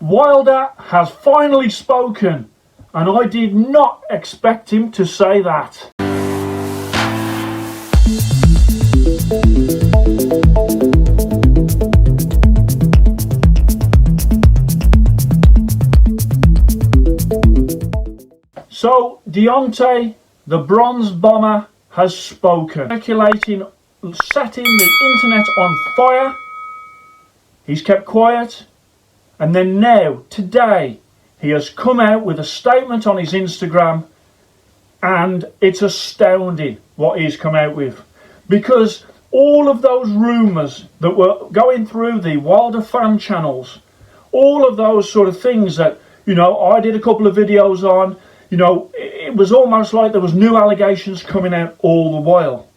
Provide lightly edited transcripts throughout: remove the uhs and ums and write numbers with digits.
Wilder has finally spoken, and I did not expect him to say that. So Deontay, the Bronze Bomber, has spoken, speculating, setting the internet on fire. He's kept quiet, and then now, today, he has come out with a statement on his Instagram, and it's astounding what he's come out with. Because all of those rumours that were going through the Wilder fan channels, all of those sort of things that, you know, I did a couple of videos on, you know, it was almost like there was new allegations coming out all the while.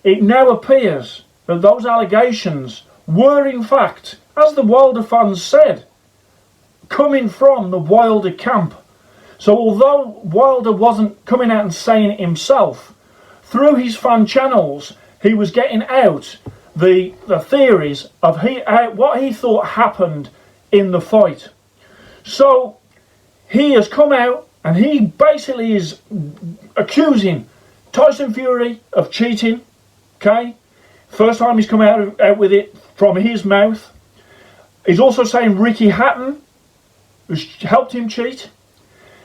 It now appears that those allegations were in fact, as the Wilder fans said, coming from the Wilder camp. So although Wilder wasn't coming out and saying it himself, through his fan channels he was getting out the theories of what he thought happened in the fight. So he has come out and he basically is accusing Tyson Fury of cheating. Okay, first time he's come out with it from his mouth. He's also saying Ricky Hatton has helped him cheat.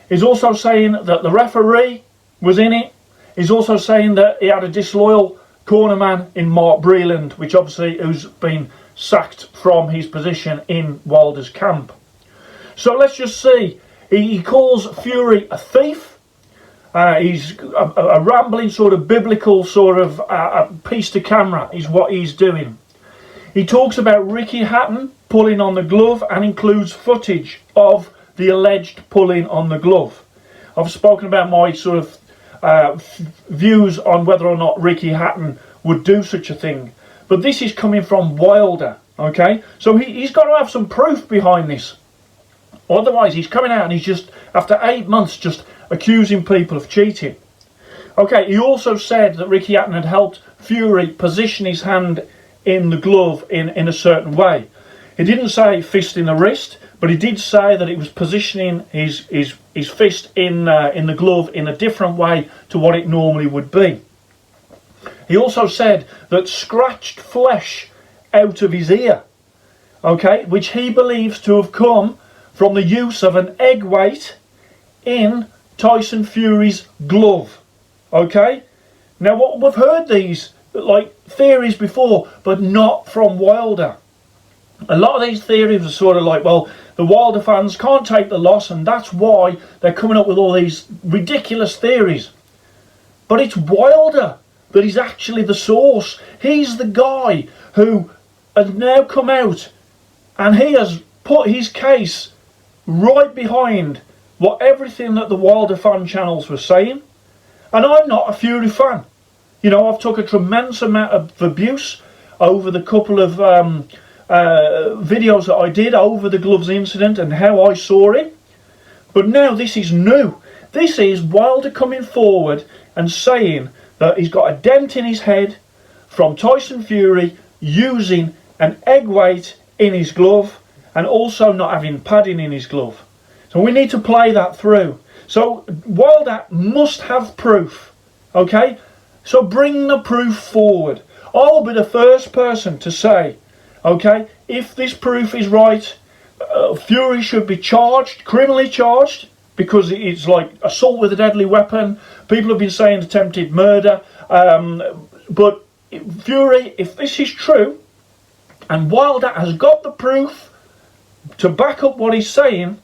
He's also saying that the referee was in it. He's also saying that he had a disloyal cornerman in Mark Breland, which obviously who's been sacked from his position in Wilder's camp. So let's just see. He calls Fury a thief. He's a rambling sort of biblical sort of piece to camera is what he's doing. He talks about Ricky Hatton pulling on the glove and includes footage of the alleged pulling on the glove. I've spoken about my sort of views on whether or not Ricky Hatton would do such a thing. But this is coming from Wilder, okay? So he's got to have some proof behind this. Otherwise, he's coming out and he's just, after 8 months, just accusing people of cheating. Okay, he also said that Ricky Hatton had helped Fury position his hand in the glove in a certain way. He didn't say fist in the wrist, but he did say that it was positioning his fist in the glove in a different way to what it normally would be. He also said that scratched flesh out of his ear, okay, which he believes to have come from the use of an egg weight in Tyson Fury's glove. Okay, now what we've heard these like theories before, but not from Wilder. A lot of these theories are sort of like, well, the Wilder fans can't take the loss, and that's why they're coming up with all these ridiculous theories. But it's Wilder that is actually the source. He's the guy who has now come out and he has put his case right behind what everything that the Wilder fan channels were saying. And I'm not a Fury fan. You know, I've took a tremendous amount of abuse over the couple of videos that I did over the gloves incident and how I saw it. But now this is new. This is Wilder coming forward and saying that he's got a dent in his head from Tyson Fury using an egg weight in his glove and also not having padding in his glove. So we need to play that through. So Wilder must have proof, okay? So bring the proof forward. I'll be the first person to say, okay, if this proof is right, Fury should be charged, criminally charged, because it's like assault with a deadly weapon. People have been saying attempted murder. But Fury, if this is true, and Wilder has got the proof to back up what he's saying,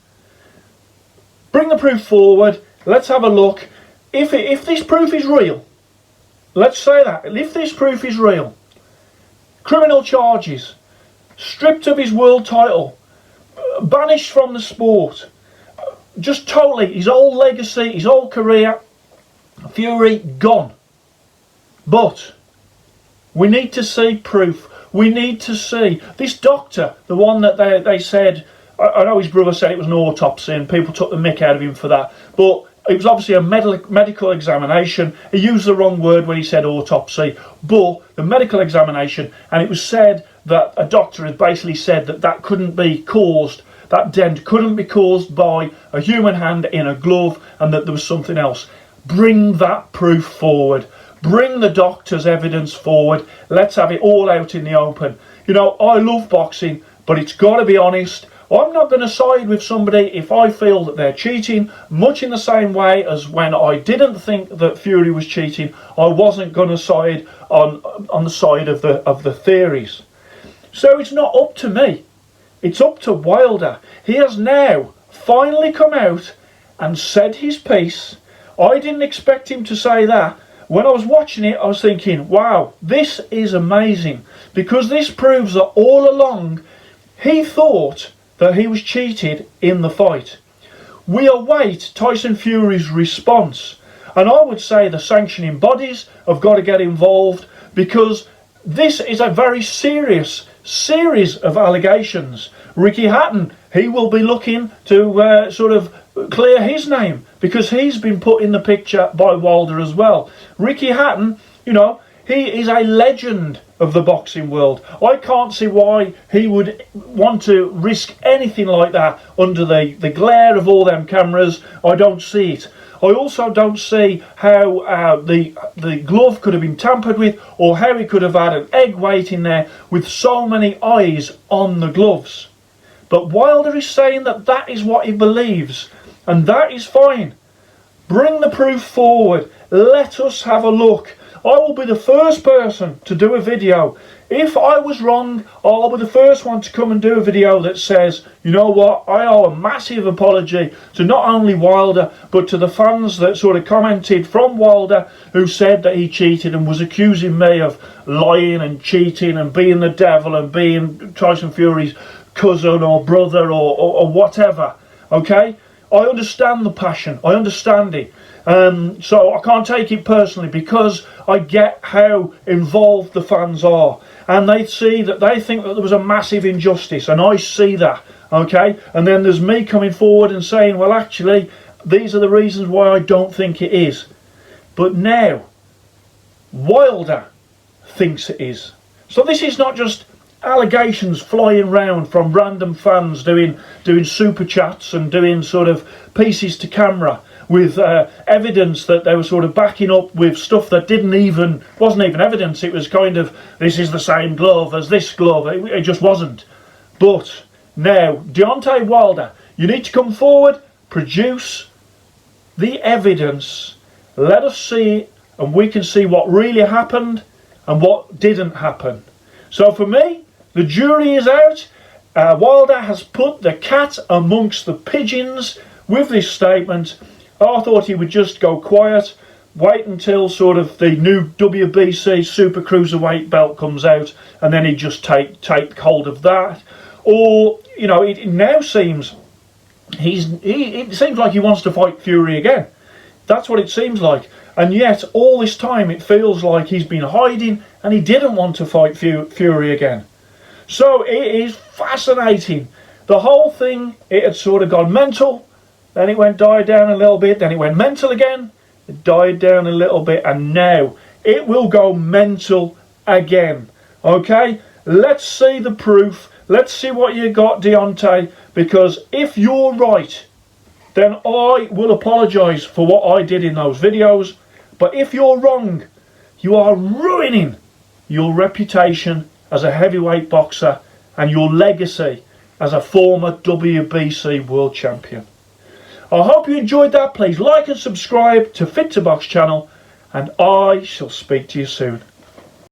bring the proof forward. Let's have a look. If this proof is real, let's say that. If this proof is real, criminal charges, stripped of his world title, banished from the sport, just totally, his whole legacy, his whole career, Fury gone. But we need to see proof. We need to see this doctor, the one that they said, I know his brother said it was an autopsy and people took the mick out of him for that, but it was obviously a medical examination. He used the wrong word when he said autopsy, but the medical examination, and it was said that a doctor had basically said that couldn't be caused that dent couldn't be caused by a human hand in a glove and that there was something else. Bring that proof forward. Bring the doctor's evidence forward. Let's have it all out in the open. You know, I love boxing, but it's got to be honest. I'm not going to side with somebody if I feel that they're cheating, much in the same way as when I didn't think that Fury was cheating, I wasn't going to side on the side of the theories. So it's not up to me. It's up to Wilder. He has now finally come out and said his piece. I didn't expect him to say that. When I was watching it, I was thinking, wow, this is amazing, because this proves that all along he thought that he was cheated in the fight. We await Tyson Fury's response, and I would say the sanctioning bodies have got to get involved, because this is a very serious series of allegations. Ricky Hatton, he will be looking to sort of clear his name, because he's been put in the picture by Wilder as well. Ricky Hatton, you know, he is a legend of the boxing world. I can't see why he would want to risk anything like that under the glare of all them cameras. I don't see it. I also don't see how the glove could have been tampered with, or how he could have had an egg weight in there with so many eyes on the gloves. But Wilder is saying that that is what he believes, and that is fine. Bring the proof forward. Let us have a look. I will be the first person to do a video. If I was wrong, I'll be the first one to come and do a video that says, you know what, I owe a massive apology to not only Wilder, but to the fans that sort of commented from Wilder, who said that he cheated and was accusing me of lying and cheating and being the devil and being Tyson Fury's cousin or brother or whatever. Okay? I understand the passion. I understand it. So I can't take it personally, because I get how involved the fans are, and they think that there was a massive injustice, and I see that. Okay, and then there's me coming forward and saying, well, actually, these are the reasons why I don't think it is. But now Wilder thinks it is. So this is not just allegations flying round from random fans doing super chats and doing sort of pieces to camera with evidence that they were sort of backing up with stuff that wasn't even evidence. It was kind of, this is the same glove as this glove. It just wasn't. But now, Deontay Wilder, you need to come forward, produce the evidence, let us see it, and we can see what really happened and what didn't happen. So for me, the jury is out. Wilder has put the cat amongst the pigeons with this statement. I thought he would just go quiet, wait until sort of the new WBC Super Cruiserweight belt comes out, and then he'd just take hold of that. Or, you know, it now seems it seems like he wants to fight Fury again. That's what it seems like. And yet, all this time, it feels like he's been hiding and he didn't want to fight Fury again. So it is fascinating. The whole thing, it had sort of gone mental. Then it died down a little bit. Then it went mental again. It died down a little bit. And now it will go mental again. Okay? Let's see the proof. Let's see what you got, Deontay. Because if you're right, then I will apologise for what I did in those videos. But if you're wrong, you are ruining your reputation as a heavyweight boxer and your legacy as a former WBC world champion. I hope you enjoyed that. Please like and subscribe to Fit to Box channel, and I shall speak to you soon.